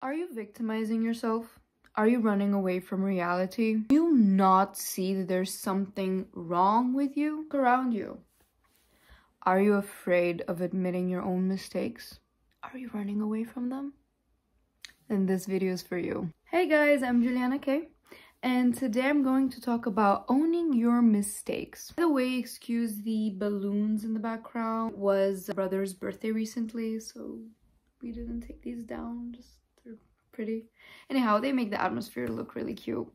Are you victimizing yourself? Are you running away from reality? Do you not see that there's something wrong with you? Look around you. Are you afraid of admitting your own mistakes? Are you running away from them? Then this video is for you. Hey guys, I'm Juliana K. And today I'm going to talk about owning your mistakes. By the way, excuse the balloons in the background. It was brother's birthday recently, so we didn't take these down. Just they're pretty. Anyhow, they make the atmosphere look really cute.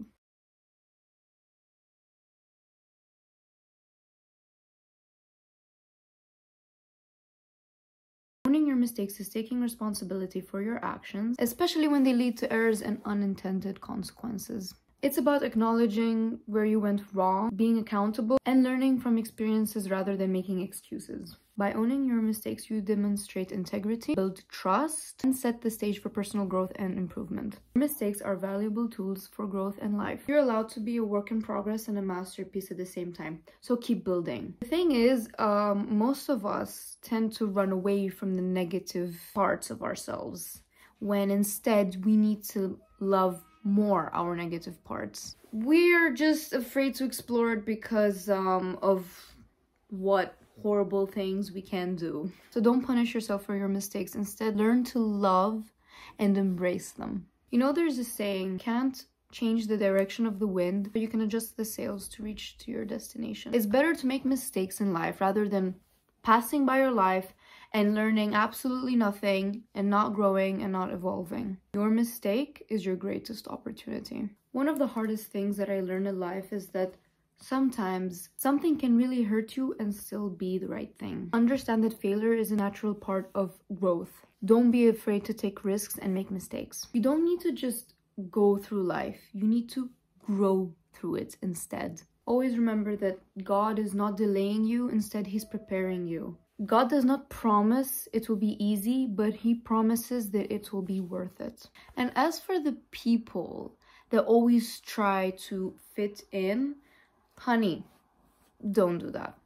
Owning your mistakes is taking responsibility for your actions, especially when they lead to errors and unintended consequences. It's about acknowledging where you went wrong, being accountable, and learning from experiences rather than making excuses. By owning your mistakes, you demonstrate integrity, build trust, and set the stage for personal growth and improvement. Mistakes are valuable tools for growth and life. You're allowed to be a work in progress and a masterpiece at the same time, so keep building. The thing is, most of us tend to run away from the negative parts of ourselves, when instead we need to love more our negative parts. We're just afraid to explore it because of what horrible things we can do. So don't punish yourself for your mistakes. Instead, learn to love and embrace them. You know, there's a saying, you can't change the direction of the wind, but you can adjust the sails to reach to your destination. It's better to make mistakes in life rather than passing by your life and learning absolutely nothing and not growing and not evolving. Your mistake is your greatest opportunity. One of the hardest things that I learned in life is that sometimes something can really hurt you and still be the right thing. Understand that failure is a natural part of growth. Don't be afraid to take risks and make mistakes. You don't need to just go through life. You need to grow through it instead. Always remember that God is not delaying you, instead He's preparing you. God does not promise it will be easy, but He promises that it will be worth it. And as for the people that always try to fit in, honey, don't do that.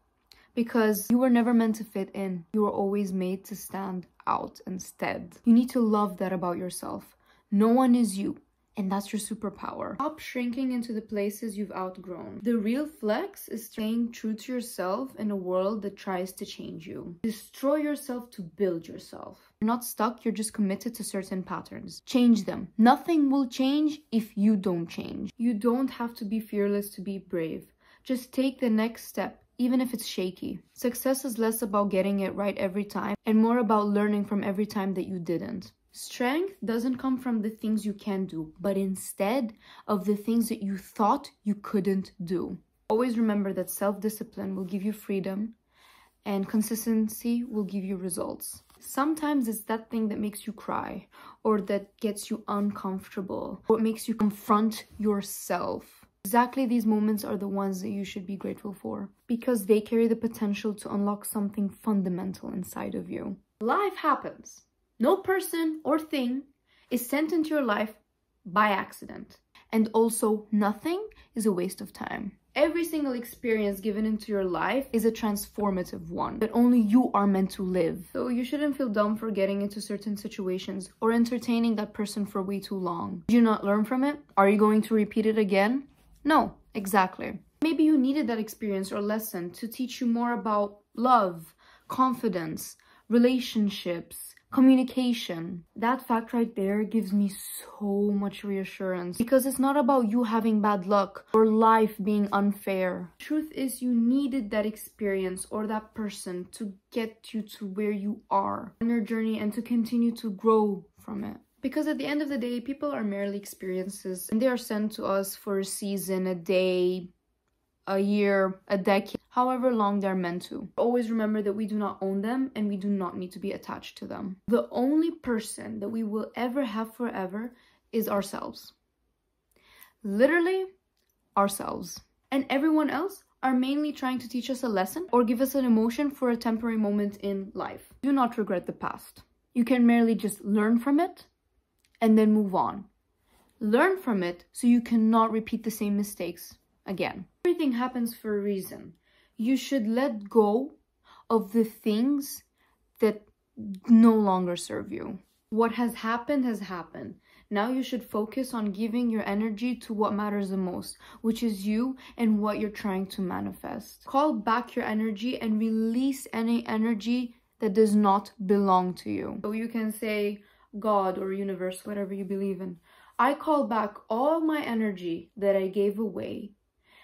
Because you were never meant to fit in. You were always made to stand out instead. You need to love that about yourself. No one is you. And that's your superpower. Stop shrinking into the places you've outgrown. The real flex is staying true to yourself in a world that tries to change you. Destroy yourself to build yourself. You're not stuck, you're just committed to certain patterns. Change them. Nothing will change if you don't change. You don't have to be fearless to be brave. Just take the next step, even if it's shaky. Success is less about getting it right every time and more about learning from every time that you didn't. Strength doesn't come from the things you can do, but instead of the things that you thought you couldn't do. Always remember that self-discipline will give you freedom and consistency will give you results. Sometimes it's that thing that makes you cry or that gets you uncomfortable or makes you confront yourself. Exactly these moments are the ones that you should be grateful for because they carry the potential to unlock something fundamental inside of you. Life happens. No person or thing is sent into your life by accident. And also, nothing is a waste of time. Every single experience given into your life is a transformative one that only you are meant to live. So you shouldn't feel dumb for getting into certain situations or entertaining that person for way too long. Did you not learn from it? Are you going to repeat it again? No, exactly. Maybe you needed that experience or lesson to teach you more about love, confidence, relationships, communication. That fact right there gives me so much reassurance because it's not about you having bad luck or life being unfair. Truth is, you needed that experience or that person to get you to where you are on your journey and to continue to grow from it. Because at the end of the day, people are merely experiences and they are sent to us for a season, a day, a year, a decade, however long they're meant to. Always remember that we do not own them and we do not need to be attached to them. The only person that we will ever have forever is ourselves. Literally, ourselves. And everyone else are mainly trying to teach us a lesson or give us an emotion for a temporary moment in life. Do not regret the past. You can merely just learn from it and then move on. Learn from it so you cannot repeat the same mistakes again. Everything happens for a reason. You should let go of the things that no longer serve you. What has happened has happened. Now you should focus on giving your energy to what matters the most, which is you and what you're trying to manifest. Call back your energy and release any energy that does not belong to you. So you can say God or universe, whatever you believe in. I call back all my energy that I gave away,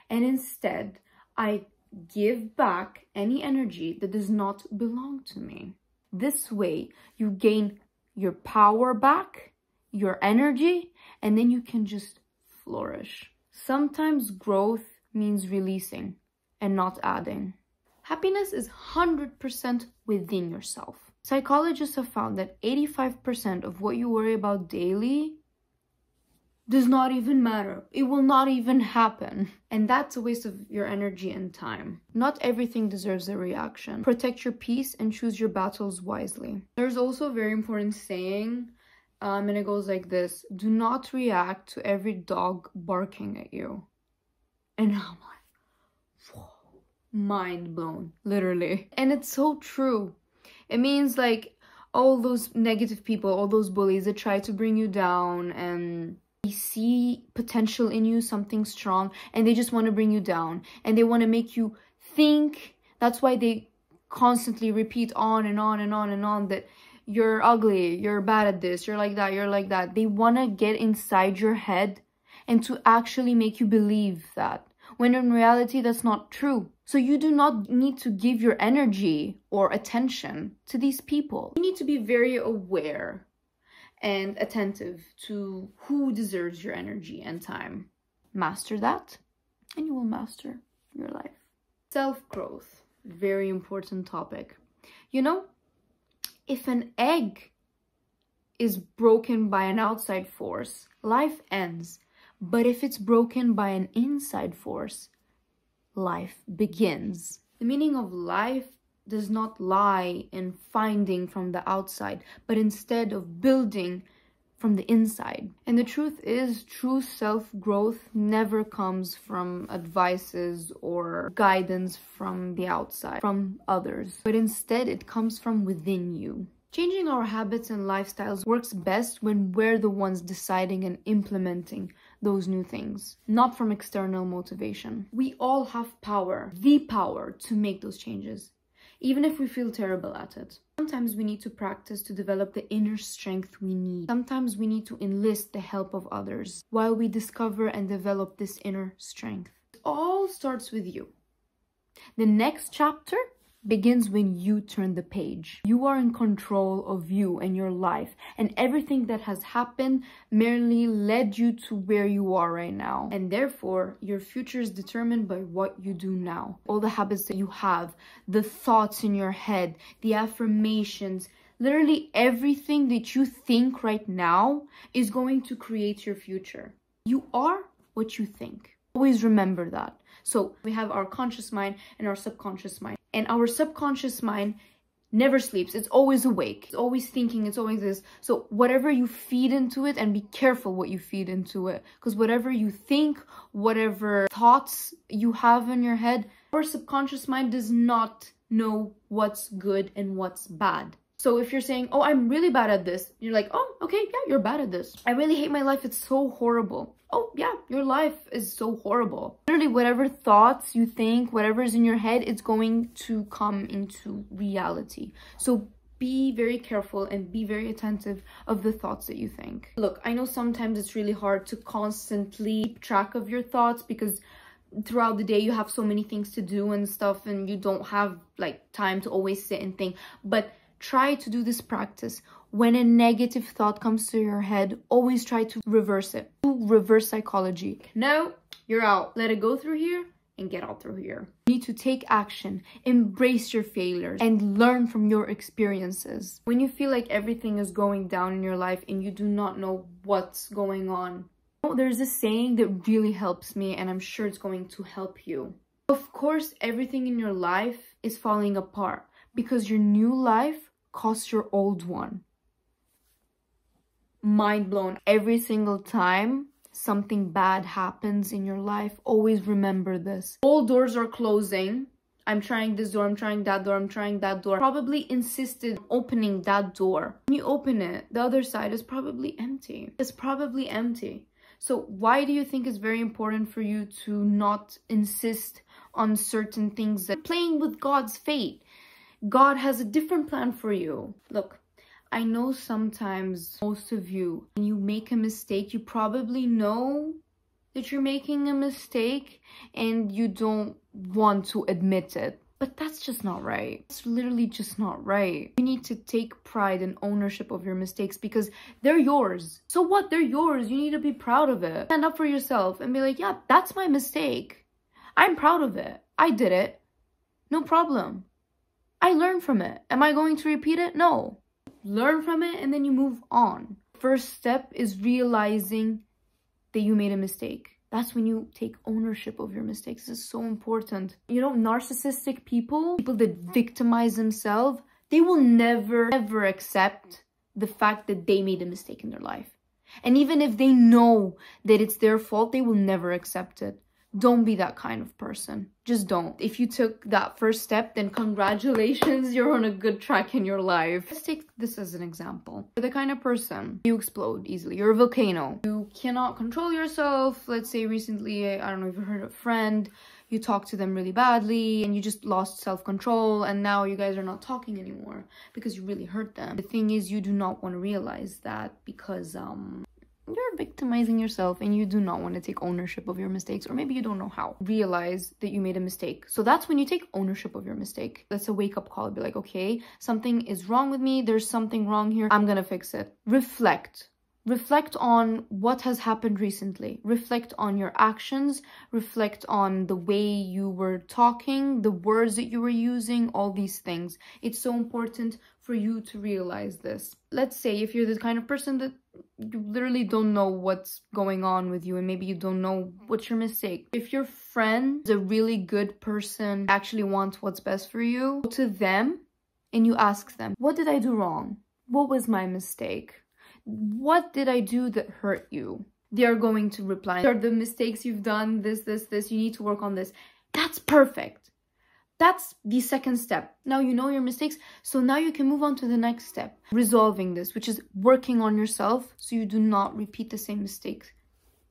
and instead I give back any energy that does not belong to me. This way you gain your power back, your energy, and then you can just flourish. Sometimes growth means releasing and not adding. Happiness is 100% within yourself. Psychologists have found that 85% of what you worry about daily does not even matter. It will not even happen. And that's a waste of your energy and time. Not everything deserves a reaction. Protect your peace and choose your battles wisely. There's also a very important saying, and it goes like this: do not react to every dog barking at you. And I'm like, whoa, mind blown, literally. And it's so true. It means like all those negative people, all those bullies that try to bring you down, and they see potential in you, something strong, and they just want to bring you down, and they want to make you think. That's why they constantly repeat on and on and on and on that you're ugly, you're bad at this, you're like that, you're like that. They want to get inside your head and to actually make you believe that, when in reality that's not true. So you do not need to give your energy or attention to these people. You need to be very aware and attentive to who deserves your energy and time. Master that, and you will master your life. Self-growth, very important topic. You know, if an egg is broken by an outside force, life ends. But if it's broken by an inside force, life begins. The meaning of life does not lie in finding from the outside, but instead of building from the inside. And the truth is, true self-growth never comes from advices or guidance from the outside, from others, but instead it comes from within you. Changing our habits and lifestyles works best when we're the ones deciding and implementing those new things, not from external motivation. We all have power, the power to make those changes, even if we feel terrible at it. Sometimes we need to practice to develop the inner strength we need. Sometimes we need to enlist the help of others while we discover and develop this inner strength. It all starts with you. The next chapter begins when you turn the page. You are in control of you and your life, and everything that has happened merely led you to where you are right now. And therefore, your future is determined by what you do now. All the habits that you have, the thoughts in your head, the affirmations, literally everything that you think right now is going to create your future. You are what you think. Always remember that. So we have our conscious mind and our subconscious mind. And our subconscious mind never sleeps. It's always awake. It's always thinking. It's always this. So whatever you feed into it, and be careful what you feed into it. Because whatever you think, whatever thoughts you have in your head, our subconscious mind does not know what's good and what's bad. So if you're saying, oh, I'm really bad at this, you're like, oh, okay, yeah, you're bad at this. I really hate my life. It's so horrible. Oh, yeah, your life is so horrible. Literally, whatever thoughts you think, whatever is in your head, it's going to come into reality. So be very careful and be very attentive of the thoughts that you think. Look, I know sometimes it's really hard to constantly keep track of your thoughts because throughout the day you have so many things to do and stuff, and you don't have like time to always sit and think. But try to do this practice. When a negative thought comes to your head, always try to reverse it. Do reverse psychology. No, you're out. Let it go through here and get out through here. You need to take action, embrace your failures, and learn from your experiences. When you feel like everything is going down in your life and you do not know what's going on, there's a saying that really helps me, and I'm sure it's going to help you. Of course, everything in your life is falling apart because your new life costs your old one. Mind blown. Every single time something bad happens in your life, always remember this. All doors are closing I'm trying this door, I'm trying that door, I'm trying that door. Probably insisted on opening that door. When you open it, the other side is probably empty. It's probably empty. So why do you think it's very important for you to not insist on certain things? That playing with God's fate. God has a different plan for you. Look, I know sometimes most of you, when you make a mistake, you probably know that you're making a mistake and you don't want to admit it. But that's just not right. It's literally just not right. You need to take pride and ownership of your mistakes because they're yours. So what? They're yours. You need to be proud of it. Stand up for yourself and be like, yeah, that's my mistake. I'm proud of it. I did it. No problem. I learned from it. Am I going to repeat it? No. Learn from it and then you move on. First step is realizing that you made a mistake. That's when you take ownership of your mistakes. This is so important. You know, narcissistic people that victimize themselves, they will never, ever accept the fact that they made a mistake in their life. And even if they know that it's their fault, they will never accept it. Don't be that kind of person. Just don't. If you took that first step, then congratulations, you're on a good track in your life. Let's take this as an example. You're the kind of person, you explode easily. You're a volcano. You cannot control yourself. Let's say recently, I don't know if you heard of a friend, you talked to them really badly and you just lost self-control and now you guys are not talking anymore because you really hurt them. The thing is, you do not want to realize that because, you're victimizing yourself and you do not want to take ownership of your mistakes, or maybe you don't know how. Realize that you made a mistake. So that's when you take ownership of your mistake. That's a wake-up call. Be like, okay, something is wrong with me. There's something wrong here. I'm gonna fix it. Reflect. Reflect on what has happened recently. Reflect on your actions. Reflect on the way you were talking, the words that you were using, all these things. It's so important for you to realize this. Let's say if you're the kind of person that you literally don't know what's going on with you and maybe you don't know what's your mistake. If your friend is a really good person, actually wants what's best for you, go to them and you ask them, what did I do wrong? What was my mistake? What did I do that hurt you? They are going to reply, these are the mistakes you've done, this, you need to work on this. That's perfect. That's the second step. Now you know your mistakes, so now you can move on to the next step. Resolving this, which is working on yourself so you do not repeat the same mistakes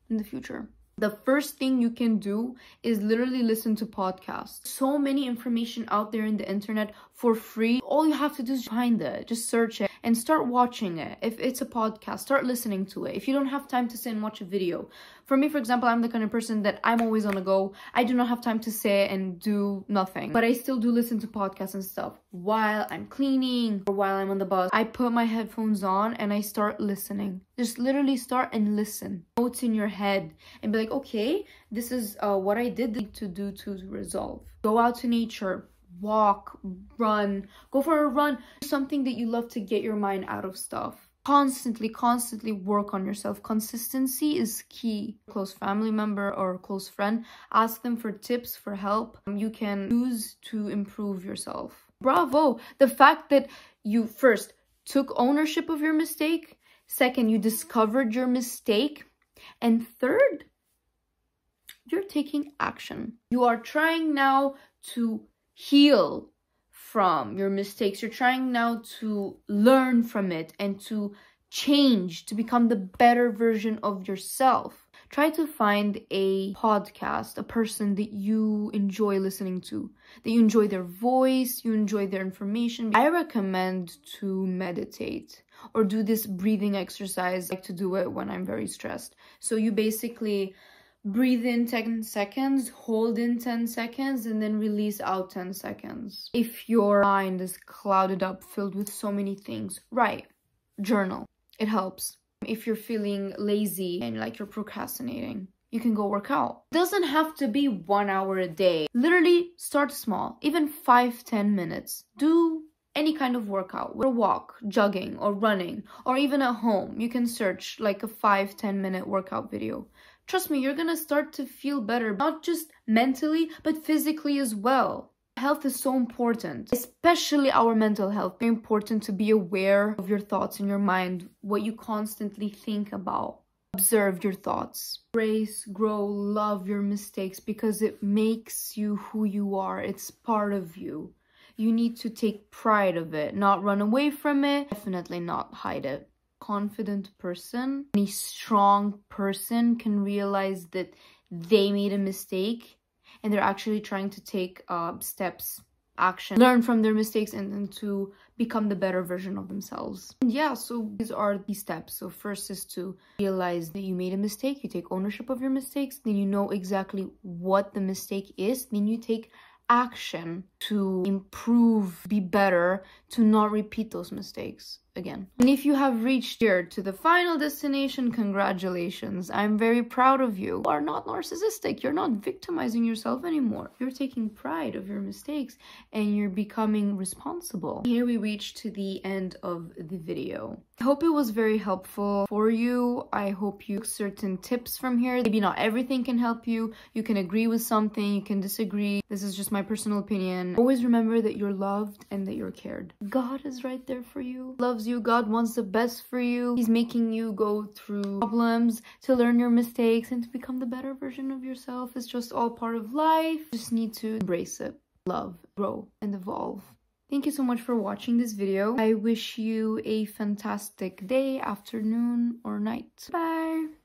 in the future. The first thing you can do is literally listen to podcasts. So many information out there in the internet for free. All you have to do is find it, just search it and start watching it. If it's a podcast, start listening to it. If you don't have time to sit and watch a video. For me, for example, I'm the kind of person that I'm always on the go. I do not have time to sit and do nothing, but I still do listen to podcasts and stuff while I'm cleaning or while I'm on the bus. I put my headphones on and I start listening. Just literally start and listen. Notes in your head and be like, okay, this is what I did to do to resolve. Go out to nature, walk, run, go for a run. Something that you love to get your mind out of stuff. Constantly work on yourself. Consistency is key. Close family member or close friend, ask them for tips, for help you can use to improve yourself. Bravo! The fact that you first took ownership of your mistake, second, you discovered your mistake, and third, you're taking action. You are trying now to heal from your mistakes. You're trying now to learn from it and to change, to become the better version of yourself. Try to find a podcast, a person that you enjoy listening to, that you enjoy their voice, you enjoy their information. I recommend to meditate or do this breathing exercise. I like to do it when I'm very stressed. So you basically breathe in 10 seconds, hold in 10 seconds, and then release out 10 seconds. If your mind is clouded up, filled with so many things, write, journal. It helps. If you're feeling lazy and like you're procrastinating, you can go work out. It doesn't have to be 1 hour a day. Literally start small, even 5-10 minutes. Do any kind of workout, or walk, jogging, or running, or even at home. You can search like a 5-10 minute workout video. Trust me, you're gonna start to feel better, not just mentally, but physically as well. Health is so important, especially our mental health. Very important to be aware of your thoughts in your mind, what you constantly think about. Observe your thoughts. Embrace, grow, love your mistakes because it makes you who you are. It's part of you. You need to take pride of it, not run away from it, definitely not hide it. Confident person, any strong person can realize that they made a mistake and they're actually trying to take steps, action, learn from their mistakes and to become the better version of themselves. And yeah, so these are the steps. So first is to realize that you made a mistake, you take ownership of your mistakes, then you know exactly what the mistake is, then you take action to improve, be better, to not repeat those mistakes again. And if you have reached here to the final destination, congratulations. I'm very proud of you. You are not narcissistic. You're not victimizing yourself anymore. You're taking pride of your mistakes and you're becoming responsible. Here we reach to the end of the video. I hope it was very helpful for you. I hope you took certain tips from here. Maybe not everything can help you. You can agree with something, you can disagree. This is just my personal opinion. Always remember that you're loved and that you're cared. God is right there for you. Loves you. God wants the best for you. He's making you go through problems to learn your mistakes and to become the better version of yourself. It's just all part of life. You just need to embrace it, love, grow, and evolve. Thank you so much for watching this video. I wish you a fantastic day, afternoon, or night. Bye!